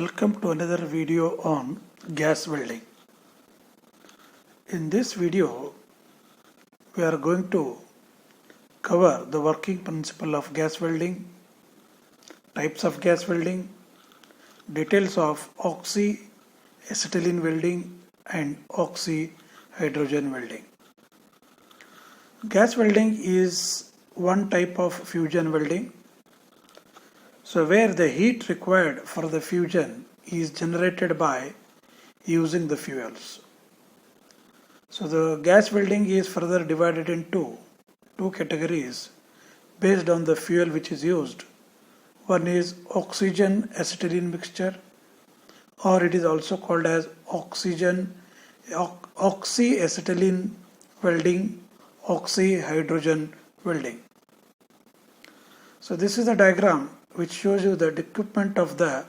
Welcome to another video on gas welding. In this video, we are going to cover the working principle of gas welding, types of gas welding, details of oxy-acetylene welding and oxy-hydrogen welding. Gas welding is one type of fusion welding. So where the heat required for the fusion is generated by using the fuels. So the gas welding is further divided into two categories based on the fuel which is used. One is oxygen acetylene mixture, or it is also called as oxy-acetylene welding, oxy-hydrogen welding. So this is a diagram which shows you the equipment of the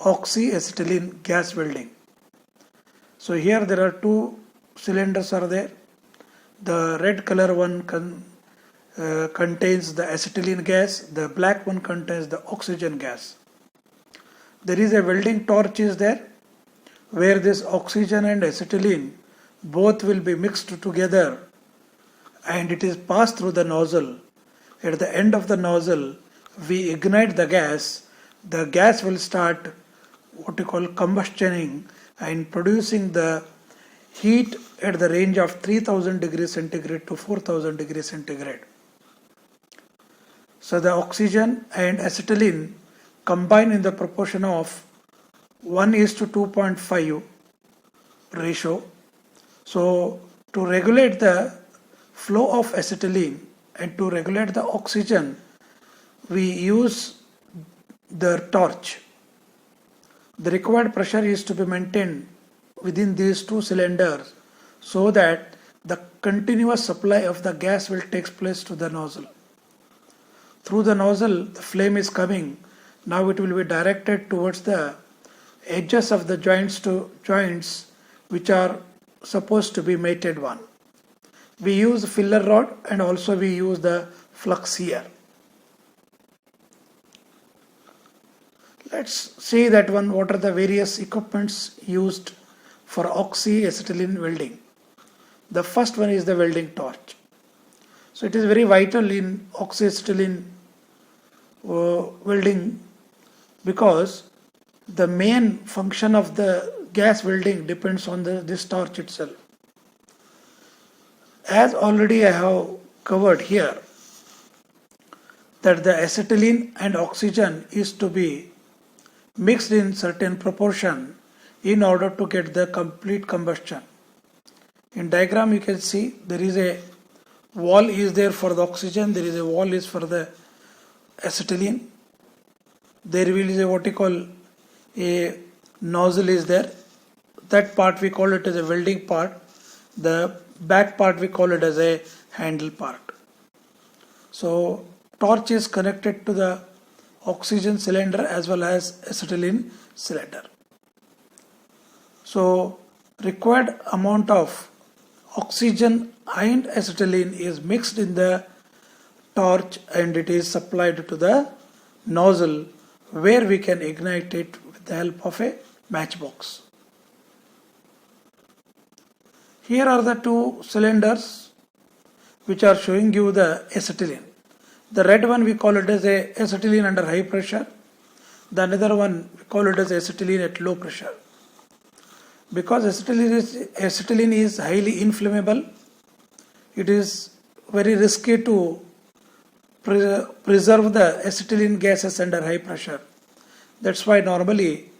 oxy-acetylene gas welding. So here there are two cylinders are there. The red color one contains the acetylene gas, the black one contains the oxygen gas. There is a welding torch is there where this oxygen and acetylene both will be mixed together and it is passed through the nozzle. At the end of the nozzle, we ignite the gas will start what you call combustioning and producing the heat at the range of 3000 degrees centigrade to 4000 degrees centigrade. So the oxygen and acetylene combine in the proportion of 1:2.5 ratio. So to regulate the flow of acetylene and to regulate the oxygen, we use the torch. The required pressure is to be maintained within these two cylinders so that the continuous supply of the gas will take place to the nozzle. Through the nozzle, the flame is coming. Now it will be directed towards the edges of the joints which are supposed to be mated one. We use filler rod and also we use the flux here. Let's see that one. What are the various equipments used for oxy-acetylene welding? The first one is the welding torch. So it is very vital in oxy-acetylene welding because the main function of the gas welding depends on this torch itself. As already I have covered here, that the acetylene and oxygen is to be mixed in certain proportion in order to get the complete combustion. In diagram you can see there is a wall is there for the oxygen, there is a wall is for the acetylene. There will be what you call a nozzle is there. That part we call it as a welding part. The back part we call it as a handle part. So torch is connected to the oxygen cylinder as well as acetylene cylinder. So required amount of oxygen and acetylene is mixed in the torch and it is supplied to the nozzle where we can ignite it with the help of a matchbox. Here are the two cylinders which are showing you the acetylene. The red one we call it as a acetylene under high pressure. The another one we call it as acetylene at low pressure. Because acetylene is highly inflammable, it is very risky to preserve the acetylene gases under high pressure. That's why normally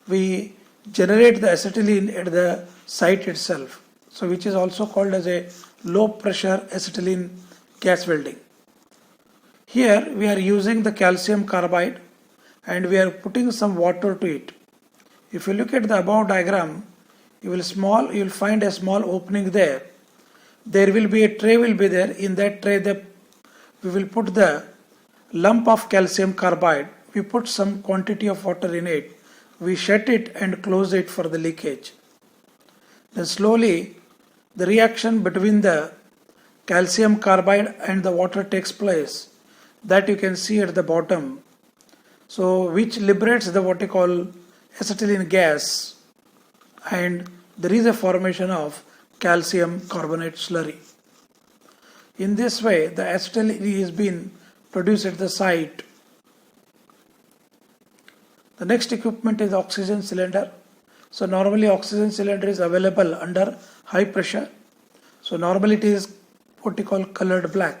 we generate the acetylene at the site itself. So which is also called as a low pressure acetylene gas welding. Here we are using the calcium carbide and we are putting some water to it. If you look at the above diagram, you will find a small opening there. There will be a tray will be there. In that tray we will put the lump of calcium carbide. We put some quantity of water in it. We shut it and close it for the leakage. Then slowly the reaction between the calcium carbide and the water takes place. That you can see at the bottom. So which liberates the what you call acetylene gas, and there is a formation of calcium carbonate slurry. In this way, the acetylene is being produced at the site. The next equipment is oxygen cylinder. So normally oxygen cylinder is available under high pressure. So normally it is what we call colored black.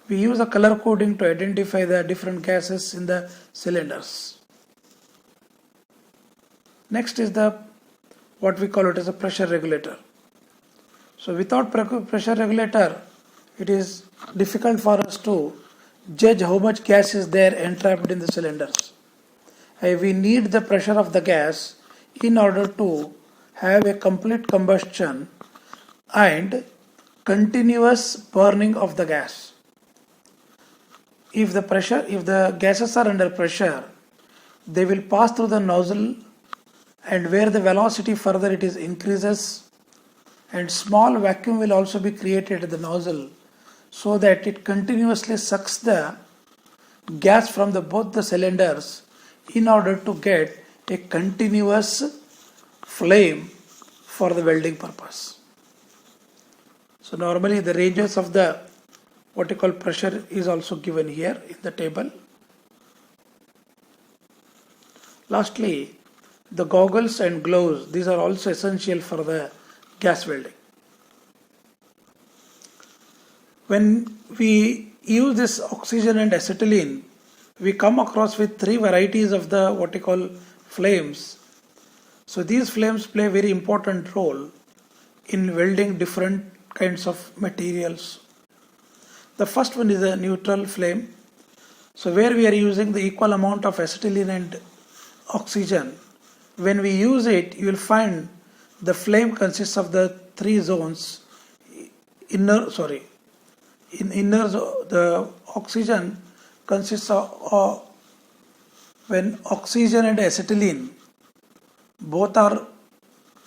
We use a color coding to identify the different gases in the cylinders. Next is the what we call it as a pressure regulator. So without pressure regulator, it is difficult for us to judge how much gas is there entrapped in the cylinders. We need the pressure of the gas in order to have a complete combustion and continuous burning of the gas. If the gases are under pressure, they will pass through the nozzle, and where the velocity further it is increases, and small vacuum will also be created at the nozzle so that it continuously sucks the gas from both the cylinders in order to get a continuous flame for the welding purpose. So normally the ranges of the what you call pressure is also given here in the table. Lastly, the goggles and gloves, these are also essential for the gas welding. When we use this oxygen and acetylene, we come across with three varieties of the what we call flames. So these flames play a very important role in welding different kinds of materials. The first one is a neutral flame. So where we are using the equal amount of acetylene and oxygen, when we use it, you will find the flame consists of the three zones. The oxygen consists of when oxygen and acetylene both are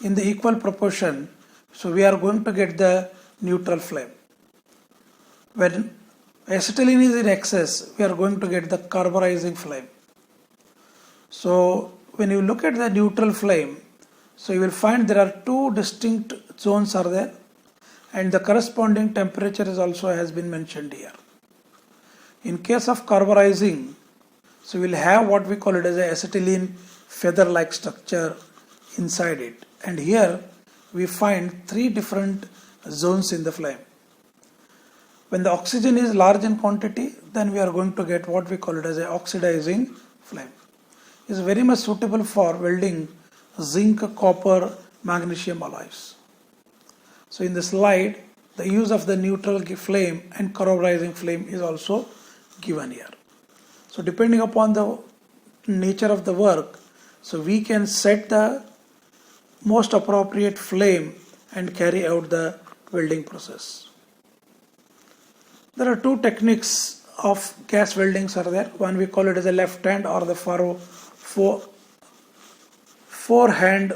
in the equal proportion, so we are going to get the neutral flame. When acetylene is in excess, we are going to get the carburizing flame. So when you look at the neutral flame, so you will find there are two distinct zones are there, and the corresponding temperature is also has been mentioned here. In case of carburizing, so we will have what we call it as a acetylene feather-like structure inside it, and here we find three different zones in the flame. When the oxygen is large in quantity, then we are going to get what we call it as a oxidizing flame. It is very much suitable for welding zinc, copper, magnesium alloys. So in the slide, the use of the neutral flame and carburizing flame is also given here. So depending upon the nature of the work, so we can set the most appropriate flame and carry out the welding process. There are two techniques of gas weldings are there. One we call it as a left hand or the forehand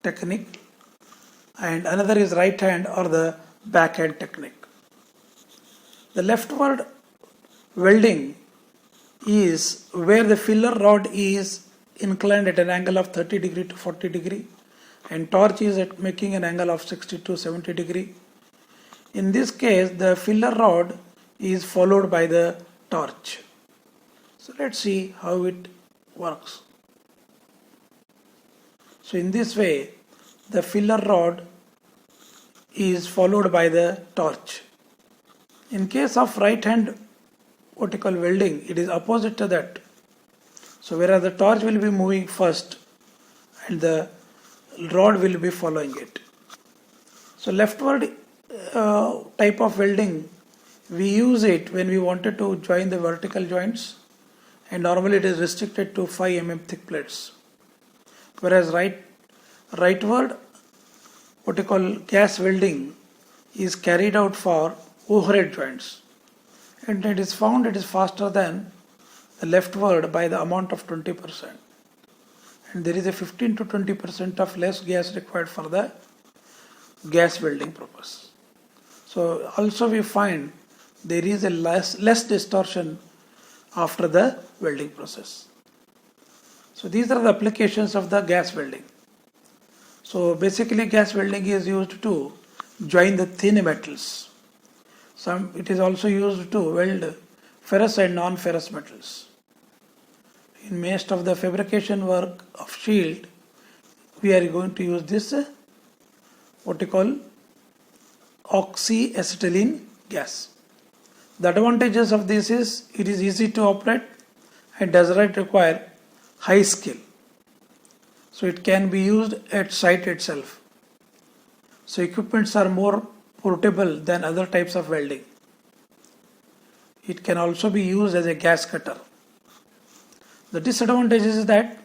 technique, and another is right hand or the backhand technique. The leftward welding is where the filler rod is inclined at an angle of 30 degree to 40 degree and torch is at making an angle of 60 to 70 degree. In this case, the filler rod is followed by the torch. So let's see how it works. So in this way, the filler rod is followed by the torch. In case of right hand vertical welding, it is opposite to that. So whereas the torch will be moving first and the rod will be following it. So leftward type of welding, we use it when we wanted to join the vertical joints, and normally it is restricted to 5 mm thick plates. Whereas rightward what you call gas welding is carried out for overhead joints, and it is found it is faster than the leftward by the amount of 20%, and there is a 15 to 20% of less gas required for the gas welding purpose. So also we find there is a less distortion after the welding process. So these are the applications of the gas welding. So basically gas welding is used to join the thin metals. It is also used to weld ferrous and non-ferrous metals. In most of the fabrication work of shield, we are going to use this what we call oxyacetylene gas. The advantages of this is it is easy to operate and does not require high skill. So it can be used at site itself. So equipments are more portable than other types of welding. It can also be used as a gas cutter. The disadvantage is that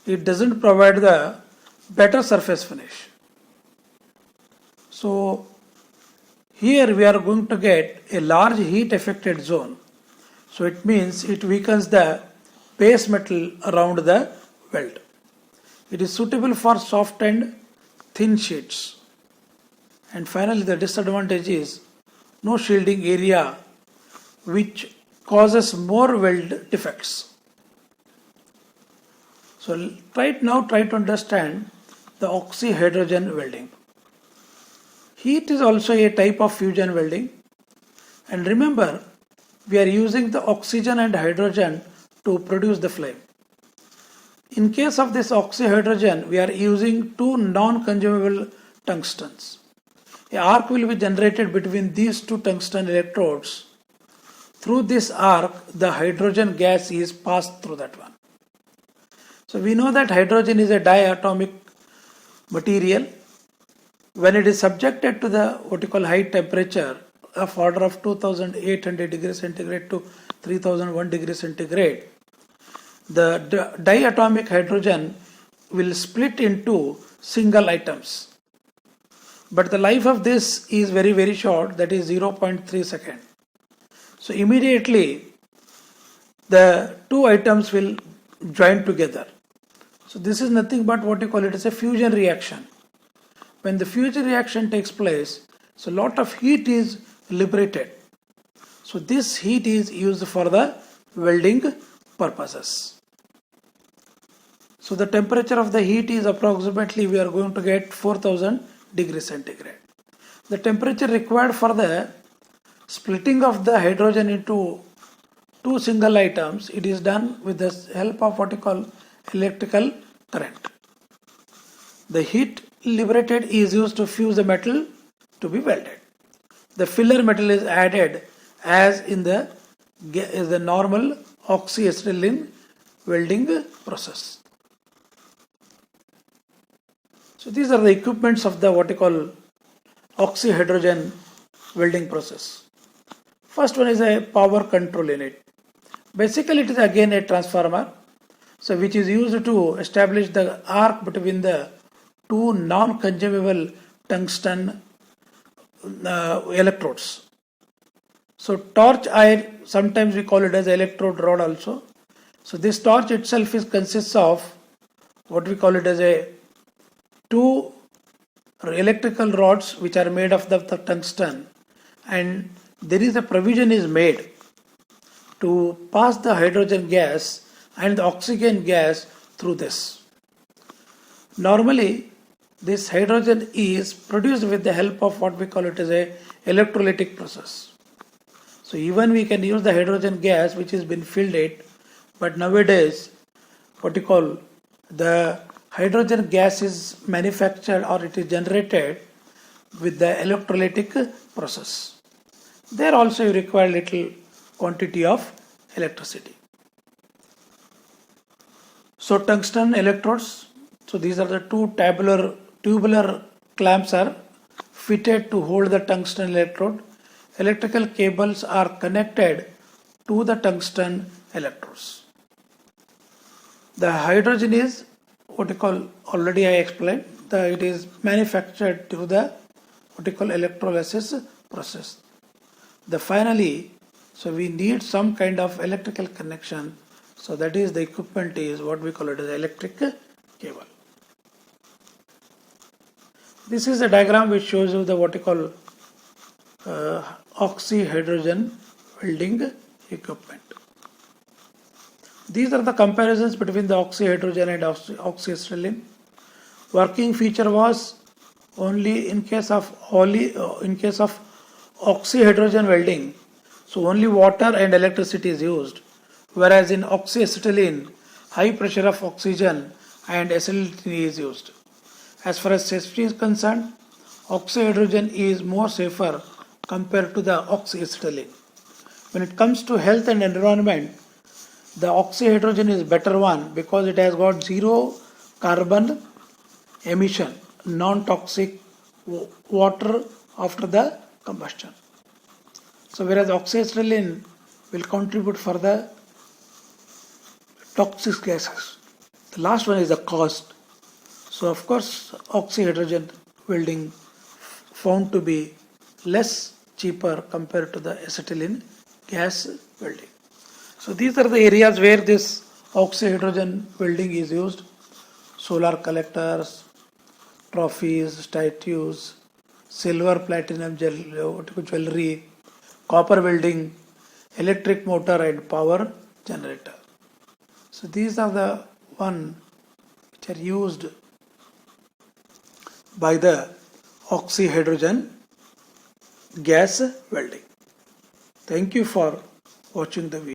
it doesn't provide the better surface finish. So here we are going to get a large heat affected zone. So it means it weakens the base metal around the weld. It is suitable for soft and thin sheets. And finally the disadvantage is no shielding area, which causes more weld defects. So try to understand the oxyhydrogen welding. Heat is also a type of fusion welding, and remember we are using the oxygen and hydrogen to produce the flame. In case of this oxyhydrogen, we are using two non-consumable tungstens. A arc will be generated between these two tungsten electrodes. Through this arc, the hydrogen gas is passed through that one. So we know that hydrogen is a diatomic material. When it is subjected to the what you call high temperature of order of 2800 degrees centigrade to 3001 degrees centigrade, the diatomic hydrogen will split into single atoms. But the life of this is very, very short, that is 0.3 seconds. So immediately the two atoms will join together. So this is nothing but what you call it as a fusion reaction. When the fusion reaction takes place, so lot of heat is liberated. So this heat is used for the welding purposes. So the temperature of the heat is approximately we are going to get 4000 degrees centigrade. The temperature required for the splitting of the hydrogen into two single atoms, it is done with the help of what you call electrical current. The heat liberated is used to fuse the metal to be welded. The filler metal is added as in the normal oxyacetylene welding process. So these are the equipments of the what you call oxyhydrogen welding process. First one is a power control unit. Basically it is again a transformer, so which is used to establish the arc between the two non-consumable tungsten electrodes. So torch iron, sometimes we call it as electrode rod also. So this torch itself consists of what we call it as a two electrical rods which are made of the tungsten, and there is a provision is made to pass the hydrogen gas and the oxygen gas through this. Normally this hydrogen is produced with the help of what we call it as a electrolytic process. So even we can use the hydrogen gas which has been filled it, but nowadays what you call the hydrogen gas is manufactured or it is generated with the electrolytic process. There also you require little quantity of electricity. So tungsten electrodes, so these are the two tubular clamps are fitted to hold the tungsten electrode. Electrical cables are connected to the tungsten electrodes. The hydrogen is what you call, already I explained, it is manufactured through the what you call electrolysis process. Finally, so we need some kind of electrical connection. So that is the equipment is what we call it as electric cable. This is a diagram which shows you the what you call oxyhydrogen welding equipment. These are the comparisons between the oxyhydrogen and oxyacetylene. Working feature was only in case of oxyhydrogen welding, so only water and electricity is used, whereas in oxyacetylene, high pressure of oxygen and acetylene is used. As far as safety is concerned, oxyhydrogen is more safer compared to the oxyacetylene. When it comes to health and environment, the oxyhydrogen is better one because it has got zero carbon emission, non-toxic water after the combustion. So whereas oxyacetylene will contribute for the toxic gases. The last one is the cost. So of course oxyhydrogen welding found to be less cheaper compared to the acetylene gas welding. So these are the areas where this oxyhydrogen welding is used: solar collectors, trophies, statues, silver platinum jewelry, copper welding, electric motor and power generator. So these are the one which are used by the oxyhydrogen gas welding. Thank you for watching the video.